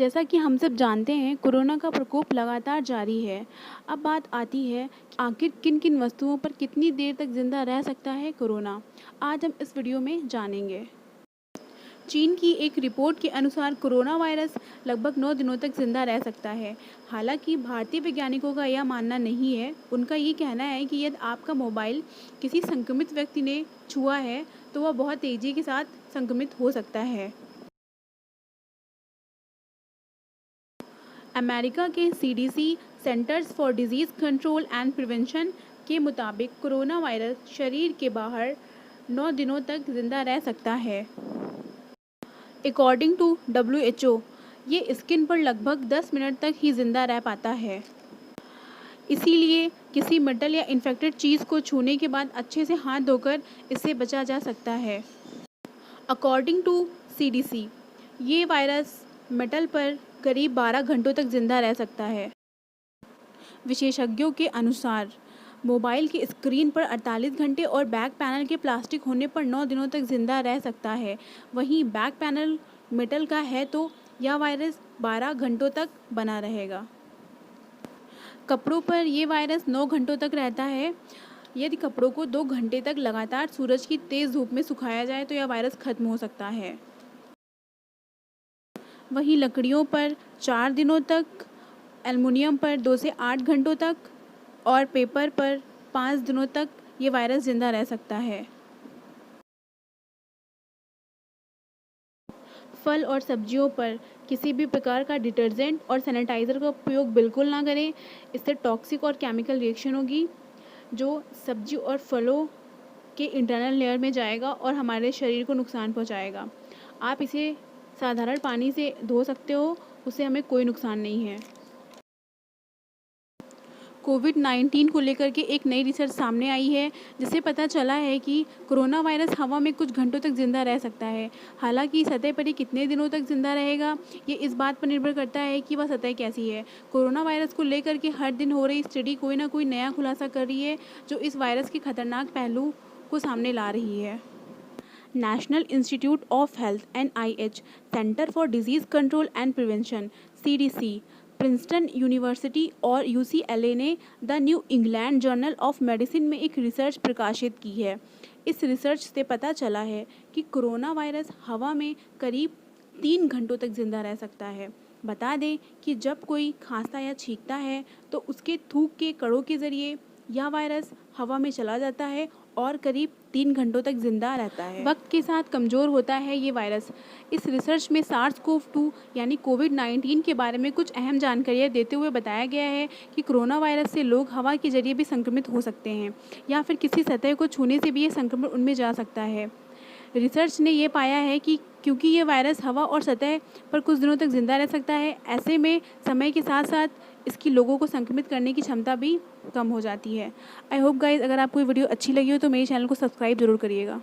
जैसा कि हम सब जानते हैं, कोरोना का प्रकोप लगातार जारी है। अब बात आती है कि आखिर किन-किन वस्तुओं पर कितनी देर तक ज़िंदा रह सकता है कोरोना। आज हम इस वीडियो में जानेंगे। चीन की एक रिपोर्ट के अनुसार कोरोना वायरस लगभग 9 दिनों तक ज़िंदा रह सकता है। हालांकि भारतीय वैज्ञानिकों का यह मानना नहीं है। उनका ये कहना है कि यदि आपका मोबाइल किसी संक्रमित व्यक्ति ने छुआ है, तो वह बहुत तेज़ी के साथ संक्रमित हो सकता है। अमेरिका के CDC centres for disease control and prevention के मुताबिक कोरोना वायरस शरीर के बाहर 9 दिनों तक जिंदा रह सकता है। अकॉर्डिंग टू WHO, ये स्किन पर लगभग 10 मिनट तक ही जिंदा रह पाता है। इसीलिए किसी मेटल या इन्फेक्टेड चीज़ को छूने के बाद अच्छे से हाथ धोकर इससे बचा जा सकता है। अकॉर्डिंग टू सीडीसी, ये वायरस मेटल पर करीब 12 घंटों तक जिंदा रह सकता है। विशेषज्ञों के अनुसार मोबाइल की स्क्रीन पर 48 घंटे और बैक पैनल के प्लास्टिक होने पर 9 दिनों तक जिंदा रह सकता है। वहीं बैक पैनल मेटल का है तो यह वायरस 12 घंटों तक बना रहेगा। कपड़ों पर यह वायरस 9 घंटों तक रहता है। यदि कपड़ों को 2 घंटे तक लगातार सूरज की तेज़ धूप में सुखाया जाए तो यह वायरस खत्म हो सकता है। वहीं लकड़ियों पर 4 दिनों तक, एल्युमिनियम पर 2 से 8 घंटों तक और पेपर पर 5 दिनों तक ये वायरस जिंदा रह सकता है। फल और सब्जियों पर किसी भी प्रकार का डिटर्जेंट और सैनिटाइज़र का उपयोग बिल्कुल ना करें। इससे टॉक्सिक और केमिकल रिएक्शन होगी जो सब्जी और फलों के इंटरनल लेयर में जाएगा और हमारे शरीर को नुकसान पहुंचाएगा। आप इसे साधारण पानी से धो सकते हो, उससे हमें कोई नुकसान नहीं है। कोविड-19 को लेकर के एक नई रिसर्च सामने आई है, जिससे पता चला है कि कोरोना वायरस हवा में कुछ घंटों तक ज़िंदा रह सकता है। हालांकि सतह पर ये कितने दिनों तक ज़िंदा रहेगा, ये इस बात पर निर्भर करता है कि वह सतह कैसी है। कोरोना वायरस को लेकर के हर दिन हो रही स्टडी कोई ना कोई नया खुलासा कर रही है, जो इस वायरस के खतरनाक पहलू को सामने ला रही है। National institute of health (NIH), centre for disease control and prevention (CDC), Princeton university और UCLA ने the new England journal of medicine में एक रिसर्च प्रकाशित की है। इस रिसर्च से पता चला है कि कोरोना वायरस हवा में करीब 3 घंटों तक जिंदा रह सकता है। बता दें कि जब कोई खांसता या छींकता है तो उसके थूक के कणों के ज़रिए यह वायरस हवा में चला जाता है और करीब 3 घंटों तक जिंदा रहता है। वक्त के साथ कमज़ोर होता है ये वायरस। इस रिसर्च में SARS-CoV-2 यानी कोविड-19 के बारे में कुछ अहम जानकारियाँ देते हुए बताया गया है कि कोरोना वायरस से लोग हवा के जरिए भी संक्रमित हो सकते हैं या फिर किसी सतह को छूने से भी ये संक्रमण उनमें जा सकता है। रिसर्च ने ये पाया है कि क्योंकि ये वायरस हवा और सतह पर कुछ दिनों तक जिंदा रह सकता है, ऐसे में समय के साथ साथ इसकी लोगों को संक्रमित करने की क्षमता भी कम हो जाती है। आई होप गाइज़, अगर आपको ये वीडियो अच्छी लगी हो तो मेरे चैनल को सब्सक्राइब ज़रूर करिएगा।